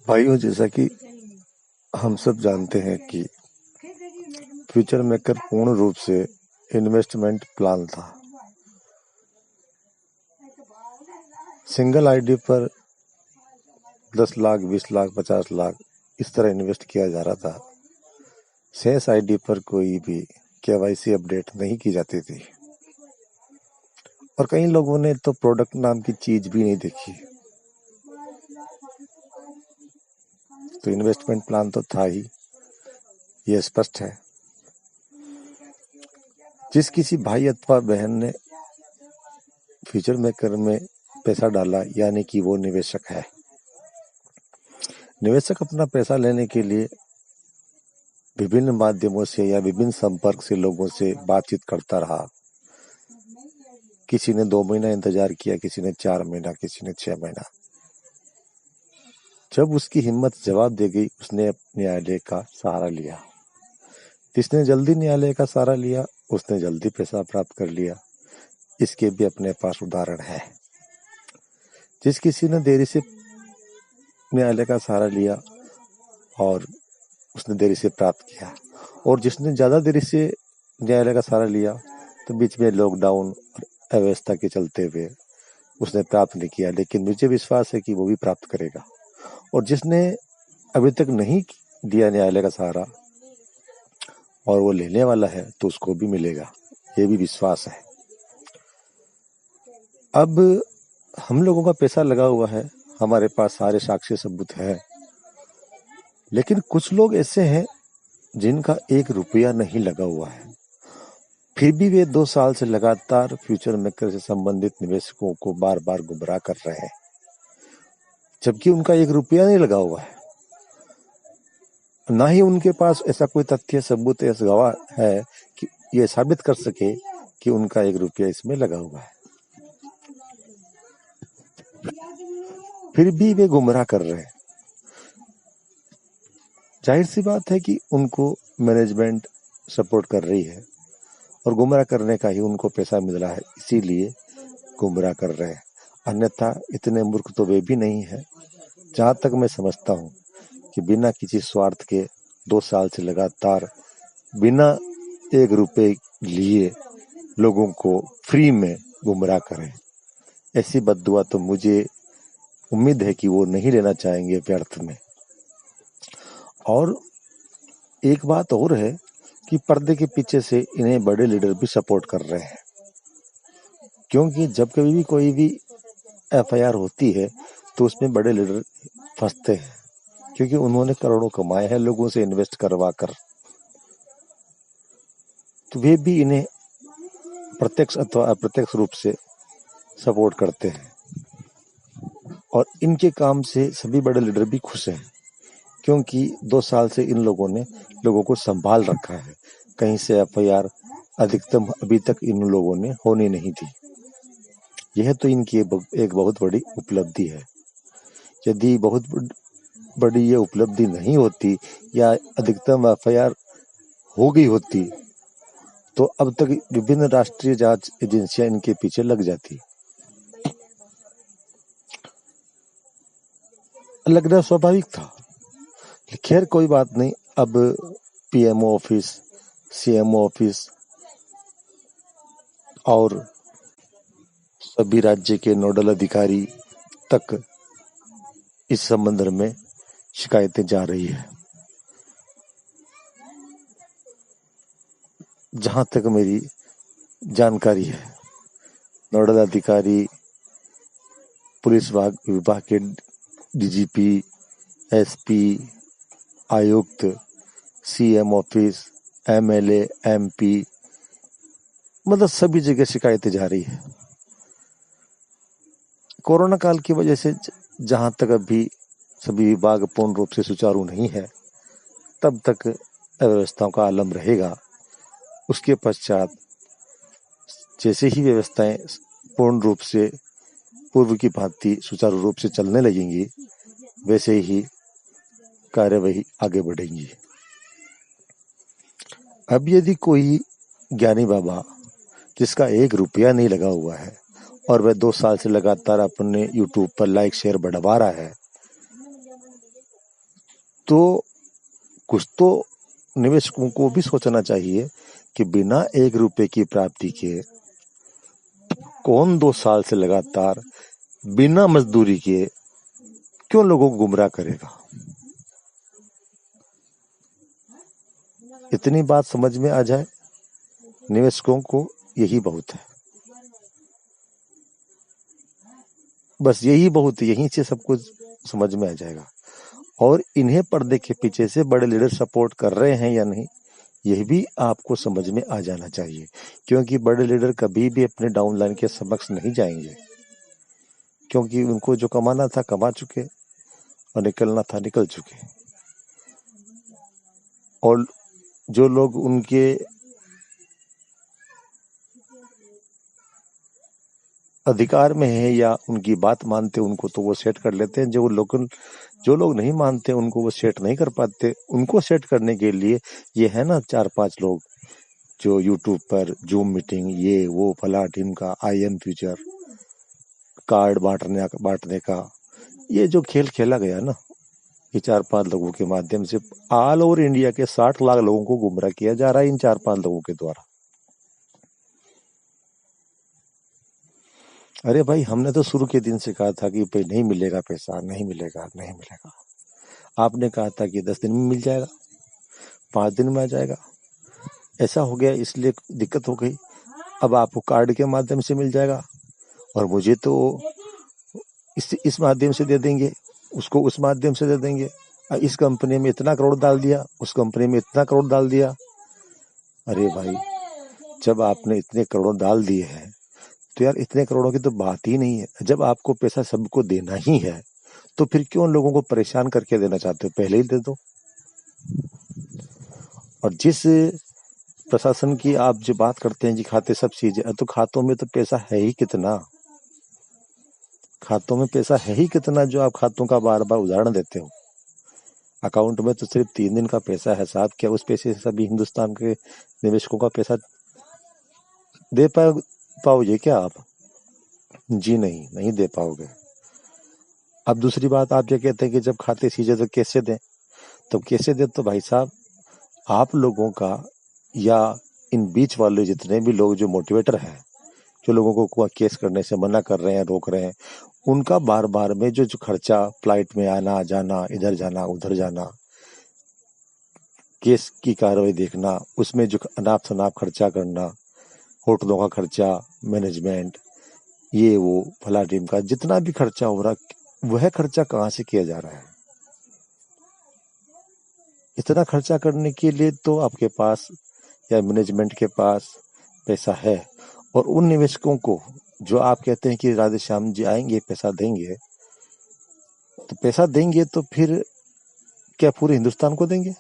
भाइयों, जैसा कि हम सब जानते हैं कि फ्यूचर मेकर पूर्ण रूप से इन्वेस्टमेंट प्लान था। सिंगल आईडी पर 10 लाख, 20 लाख, 50 लाख इस तरह इन्वेस्ट किया जा रहा था। शेष आईडी पर कोई भी केवाईसी अपडेट नहीं की जाती थी और कई लोगों ने तो प्रोडक्ट नाम की चीज भी नहीं देखी। तो इन्वेस्टमेंट प्लान तो था ही, ये स्पष्ट है। जिस किसी भाई अथवा बहन ने फ्यूचर मेकर में पैसा डाला, यानी कि वो निवेशक है। निवेशक अपना पैसा लेने के लिए विभिन्न माध्यमों से या विभिन्न संपर्क से लोगों से बातचीत करता रहा। किसी ने 2 महीना इंतजार किया, किसी ने 4 महीना, किसी ने 6 महीना। जब उसकी हिम्मत जवाब दे गई, उसने न्यायालय का सहारा लिया। जिसने जल्दी न्यायालय का सहारा लिया, उसने जल्दी पैसा प्राप्त कर लिया। इसके भी अपने पास उदाहरण है। जिस किसी ने देरी से न्यायालय का सहारा लिया और उसने देरी से प्राप्त किया, और जिसने ज्यादा देरी से न्यायालय का सहारा लिया तो बीच में लॉकडाउन और अव्यवस्था के चलते हुए उसने प्राप्त नहीं किया, लेकिन मुझे विश्वास है कि वो भी प्राप्त करेगा। और जिसने अभी तक नहीं दिया न्यायालय का सहारा और वो लेने वाला है, तो उसको भी मिलेगा, ये भी विश्वास है। अब हम लोगों का पैसा लगा हुआ है, हमारे पास सारे साक्ष्य सबूत है, लेकिन कुछ लोग ऐसे हैं जिनका 1 रुपया नहीं लगा हुआ है, फिर भी वे 2 साल से लगातार फ्यूचर मेकर से संबंधित निवेशकों को बार बार गुमराह कर रहे हैं, जबकि उनका 1 रुपया नहीं लगा हुआ है। ना ही उनके पास ऐसा कोई तथ्य, सबूत या गवाह है कि ये साबित कर सके कि उनका 1 रुपया इसमें लगा हुआ है। फिर भी वे गुमराह कर रहे हैं। जाहिर सी बात है कि उनको मैनेजमेंट सपोर्ट कर रही है और गुमराह करने का ही उनको पैसा मिल रहा है, इसीलिए गुमराह कर रहे हैं। अन्यथा इतने मूर्ख तो वे भी नहीं है। जहां तक मैं समझता हूं कि बिना किसी स्वार्थ के 2 साल से लगातार बिना 1 रुपए लिए लोगों को फ्री में गुमराह करें, ऐसी बद्दुआ तो मुझे उम्मीद है कि वो नहीं लेना चाहेंगे व्यर्थ में। और एक बात और है कि पर्दे के पीछे से इन्हें बड़े लीडर भी सपोर्ट कर रहे हैं, क्योंकि जब कभी भी कोई भी एफआईआर होती है तो उसमें बड़े लीडर फंसते हैं, क्योंकि उन्होंने करोड़ों कमाए हैं लोगों से इन्वेस्ट करवा कर। तो वे भी इन्हें प्रत्यक्ष अथवा अप्रत्यक्ष रूप से सपोर्ट करते हैं और इनके काम से सभी बड़े लीडर भी खुश हैं, क्योंकि 2 साल से इन लोगों ने लोगों को संभाल रखा है। कहीं से एफआईआर अधिकतम अभी तक इन लोगों ने होनी नहीं दी। यह तो इनकी एक बहुत बड़ी उपलब्धि है। यदि बहुत बड़ी ये उपलब्धि नहीं होती या अधिकतम एफआईआर हो गई होती, तो अब तक विभिन्न राष्ट्रीय जांच एजेंसियां इनके पीछे लग जाती। लगना स्वाभाविक था। खैर कोई बात नहीं। अब पीएमओ ऑफिस, सीएमओ ऑफिस और सभी राज्य के नोडल अधिकारी तक इस संबंध में शिकायतें जा रही है। जहां तक मेरी जानकारी है, नोडल अधिकारी, पुलिस विभाग के डीजीपी, एसपी, आयुक्त, सीएम ऑफिस, एमएलए, एमपी, मतलब सभी जगह शिकायतें जा रही है। कोरोना काल की वजह से जहां तक अभी सभी विभाग पूर्ण रूप से सुचारू नहीं है, तब तक अव्यवस्थाओं का आलम रहेगा। उसके पश्चात जैसे ही व्यवस्थाएं पूर्ण रूप से पूर्व की भांति सुचारू रूप से चलने लगेंगी, वैसे ही कार्यवाही आगे बढ़ेंगी। अब यदि कोई ज्ञानी बाबा जिसका 1 रुपया नहीं लगा हुआ है और वह 2 साल से लगातार अपने यूट्यूब पर लाइक शेयर बढ़वा रहा है, तो कुछ तो निवेशकों को भी सोचना चाहिए कि बिना 1 रुपए की प्राप्ति के कौन 2 साल से लगातार बिना मजदूरी के क्यों लोगों को गुमराह करेगा। इतनी बात समझ में आ जाए निवेशकों को, यही बहुत है, बस यही बहुत है, यहीं से सब कुछ समझ में आ जाएगा। और इन्हें पर्दे के पीछे से बड़े लीडर सपोर्ट कर रहे हैं या नहीं, यह भी आपको समझ में आ जाना चाहिए, क्योंकि बड़े लीडर कभी भी अपने डाउनलाइन के समक्ष नहीं जाएंगे, क्योंकि उनको जो कमाना था कमा चुके और निकलना था निकल चुके। और जो लोग उनके अधिकार में है या उनकी बात मानते उनको तो वो सेट कर लेते हैं, जो लोग नहीं मानते उनको वो सेट नहीं कर पाते। उनको सेट करने के लिए ये है ना 4-5 लोग जो यूट्यूब पर जूम मीटिंग, ये वो फला टीम का IM फ्यूचर कार्ड बांटने का ये जो खेल खेला गया ना, ये 4-5 लोगों के माध्यम से ऑल ओवर इंडिया के 60 लाख लोगों को गुमराह किया जा रहा है इन 4-5 लोगों के द्वारा। अरे भाई, हमने तो शुरू के दिन से कहा था कि भाई नहीं मिलेगा पैसा, नहीं मिलेगा, नहीं मिलेगा। आपने कहा था कि 10 दिन में मिल जाएगा, 5 दिन में आ जाएगा। ऐसा हो गया, इसलिए दिक्कत हो गई। अब आपको कार्ड के माध्यम से मिल जाएगा और मुझे तो इस माध्यम से दे देंगे, उसको उस माध्यम से दे देंगे। इस कंपनी में इतना करोड़ डाल दिया, उस कंपनी में इतना करोड़ डाल दिया। अरे भाई, जब आपने इतने करोड़ डाल दिए हैं तो यार इतने करोड़ों की तो बात ही नहीं है। जब आपको पैसा सबको देना ही है तो फिर क्यों लोगों को परेशान करके देना चाहते हो, पहले ही दे दो। और जिस प्रशासन की आप जो बात करते हैं कि खाते सब चीजें, तो खातों में तो पैसा है ही कितना, खातों में पैसा है ही कितना जो आप खातों का बार बार उदाहरण देते हो। अकाउंट में तो सिर्फ 3 दिन का पैसा है साहब, क्या उस पैसे से सभी हिंदुस्तान के निवेशकों का पैसा दे पाओगे क्या आप? जी नहीं दे पाओगे। अब दूसरी बात, आप ये कहते हैं कि जब खाते सीजे तो कैसे दें, तब कैसे दें? तो भाई साहब, आप लोगों का या इन बीच वाले जितने भी लोग जो मोटिवेटर हैं, जो लोगों को केस करने से मना कर रहे हैं, रोक रहे हैं, उनका बार बार में जो खर्चा, फ्लाइट में आना जाना, इधर जाना उधर जाना, केस की कार्रवाई देखना, उसमें जो अनाप शनाप खर्चा करना, होटलों का खर्चा, मैनेजमेंट, ये वो फला टीम का जितना भी खर्चा हो रहा, वह खर्चा कहाँ से किया जा रहा है? इतना खर्चा करने के लिए तो आपके पास या मैनेजमेंट के पास पैसा है। और उन निवेशकों को जो आप कहते हैं कि राधे श्याम जी आएंगे पैसा देंगे, तो पैसा देंगे तो फिर क्या पूरे हिंदुस्तान को देंगे?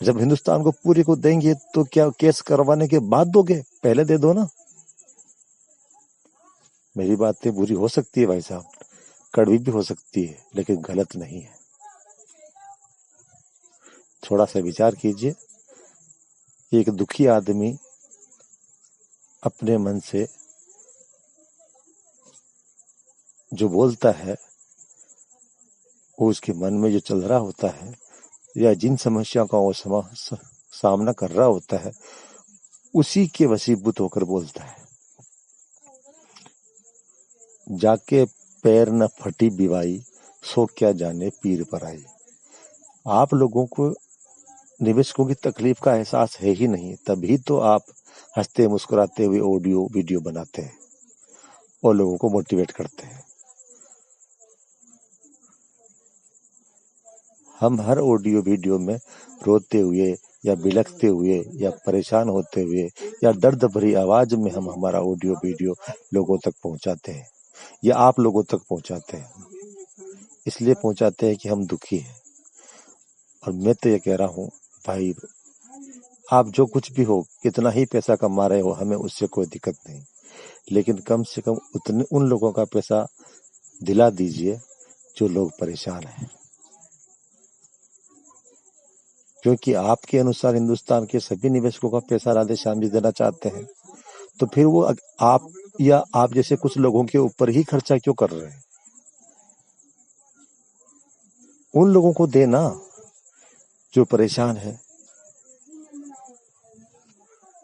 जब हिंदुस्तान को पूरे को देंगे तो क्या केस करवाने के बाद दोगे? पहले दे दो ना। मेरी बातें बुरी हो सकती है भाई साहब, कड़वी भी हो सकती है, लेकिन गलत नहीं है। थोड़ा सा विचार कीजिए। एक दुखी आदमी अपने मन से जो बोलता है, वो उसके मन में जो चल रहा होता है या जिन समस्याओं का वो सामना कर रहा होता है, उसी के वशीभूत होकर बोलता है। जाके पैर न फटी बिवाई, सो क्या जाने पीर पर आई। आप लोगों को निवेशकों की तकलीफ का एहसास है ही नहीं, तभी तो आप हंसते मुस्कुराते हुए ऑडियो वीडियो बनाते हैं और लोगों को मोटिवेट करते हैं। हम हर ऑडियो वीडियो में रोते हुए या बिलखते हुए या परेशान होते हुए या दर्द भरी आवाज में हम हमारा ऑडियो वीडियो लोगों तक पहुंचाते हैं, या आप लोगों तक पहुंचाते हैं। इसलिए पहुंचाते हैं कि हम दुखी हैं। और मैं तो ये कह रहा हूं भाई, आप जो कुछ भी हो, कितना ही पैसा कमा रहे हो, हमें उससे कोई दिक्कत नहीं, लेकिन कम से कम उन लोगों का पैसा दिला दीजिए जो लोग परेशान हैं। क्योंकि आपके अनुसार हिंदुस्तान के सभी निवेशकों का पैसा राधे श्याम जी देना चाहते हैं, तो फिर वो आप या आप जैसे कुछ लोगों के ऊपर ही खर्चा क्यों कर रहे हैं? उन लोगों को देना जो परेशान है,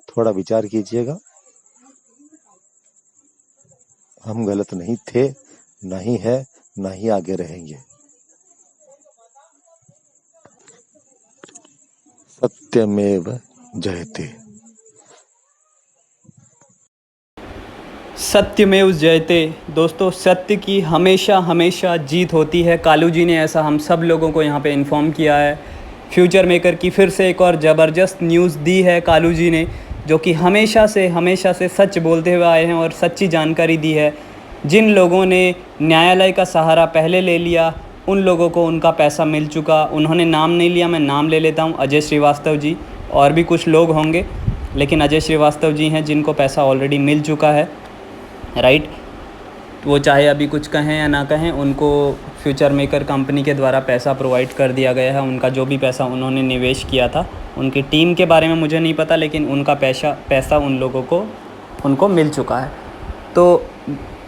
थोड़ा विचार कीजिएगा। हम गलत नहीं थे, नहीं है, नहीं आगे रहेंगे। सत्यमेव जयते। सत्यमेव जयते। दोस्तों, सत्य की हमेशा हमेशा जीत होती है। कालू जी ने ऐसा हम सब लोगों को यहाँ पे इन्फॉर्म किया है। फ्यूचर मेकर की फिर से एक और ज़बरदस्त न्यूज़ दी है कालू जी ने, जो कि हमेशा से सच बोलते हुए आए हैं और सच्ची जानकारी दी है। जिन लोगों ने न्यायालय का सहारा पहले ले लिया, उन लोगों को उनका पैसा मिल चुका। उन्होंने नाम नहीं लिया, मैं नाम ले लेता हूँ, अजय श्रीवास्तव जी। और भी कुछ लोग होंगे, लेकिन अजय श्रीवास्तव जी हैं जिनको पैसा ऑलरेडी मिल चुका है, राइट। वो चाहे अभी कुछ कहें या ना कहें, उनको फ्यूचर मेकर कंपनी के द्वारा पैसा प्रोवाइड कर दिया गया है। उनका जो भी पैसा उन्होंने निवेश किया था, उनकी टीम के बारे में मुझे नहीं पता, लेकिन उनका पैसा उन लोगों को उनको मिल चुका है। तो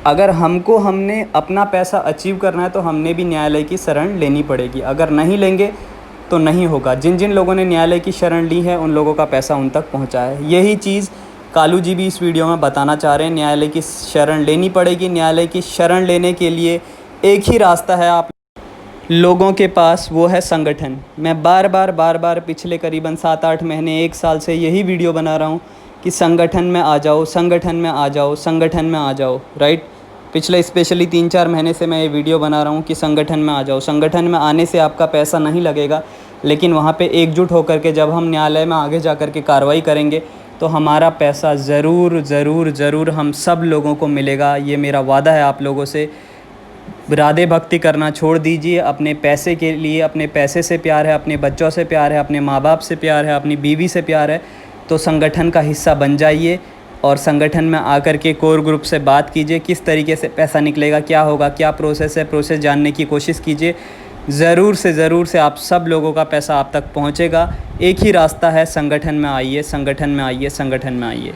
अगर हमने अपना पैसा अचीव करना है तो हमने भी न्यायालय की शरण लेनी पड़ेगी। अगर नहीं लेंगे तो नहीं होगा। जिन जिन लोगों ने न्यायालय की शरण ली है, उन लोगों का पैसा उन तक पहुंचा है। यही चीज़ कालू जी भी इस वीडियो में बताना चाह रहे हैं। न्यायालय की शरण लेनी पड़ेगी। न्यायालय की शरण लेने के लिए एक ही रास्ता है आप लोगों के पास, वो है संगठन। मैं बार बार पिछले करीबन 7-8 महीने, 1 साल से यही वीडियो बना रहा हूँ कि संगठन में आ जाओ, संगठन में आ जाओ, संगठन में आ जाओ, राइट। पिछले स्पेशली 3-4 महीने से मैं ये वीडियो बना रहा हूँ कि संगठन में आ जाओ। संगठन में आने से आपका पैसा नहीं लगेगा, लेकिन वहाँ पे एकजुट होकर के जब हम न्यायालय में आगे जा कर के कार्रवाई करेंगे तो हमारा पैसा ज़रूर हम सब लोगों को मिलेगा। ये मेरा वादा है आप लोगों से। राधे भक्ति करना छोड़ दीजिए। अपने पैसे के लिए, अपने पैसे से प्यार है, अपने बच्चों से प्यार है, अपने माँ बाप से प्यार है, अपनी बीवी से प्यार है, तो संगठन का हिस्सा बन जाइए और संगठन में आकर के कोर ग्रुप से बात कीजिए। किस तरीके से पैसा निकलेगा, क्या होगा, क्या प्रोसेस है, प्रोसेस जानने की कोशिश कीजिए। ज़रूर से आप सब लोगों का पैसा आप तक पहुंचेगा। एक ही रास्ता है, संगठन में आइए, संगठन में आइए, संगठन में आइए।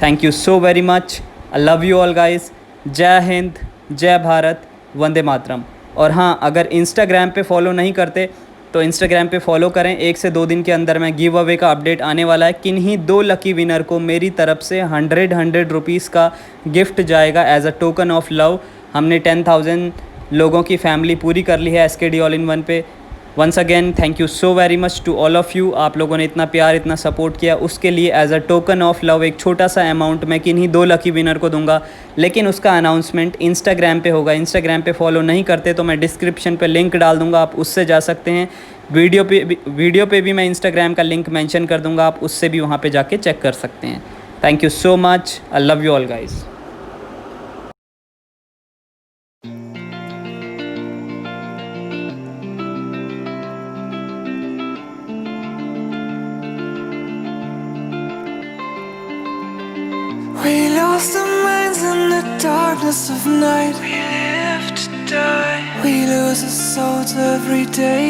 Thank you so very much. I love you all guys. जय हिंद, जय भारत, वंदे मातरम। और हाँ, अगर इंस्टाग्राम पे फॉलो नहीं करते तो इंस्टाग्राम पे फॉलो करें। 1 से 2 दिन के अंदर में गिव अवे का अपडेट आने वाला है। किन्हीं 2 लकी विनर को मेरी तरफ से 100 रुपीज़ का गिफ्ट जाएगा as a token of love. हमने 10,000 लोगों की फैमिली पूरी कर ली है SKD all in one pay. Once again thank you so very much to all of you. आप लोगों ने इतना प्यार, इतना सपोर्ट किया, उसके लिए as a token of love एक छोटा सा अमाउंट मैं किन्हीं 2 लकी विनर को दूंगा, लेकिन उसका अनाउंसमेंट इंस्टाग्राम पे होगा। इंस्टाग्राम पे फॉलो नहीं करते तो मैं डिस्क्रिप्शन पे लिंक डाल दूंगा, आप उससे जा सकते हैं। वीडियो पे भी मैं इंस्टाग्राम का लिंक मेंशन कर दूंगा, आप उससे भी वहाँ पे जाके चेक कर सकते हैं। Thank you so much. I love you all guys. We lost our minds in the darkness of night. We live to die. We lose our souls every day.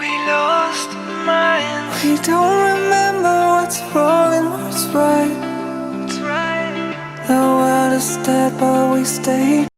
We lost our minds. We don't remember what's wrong and what's right. The world is dead but we stay.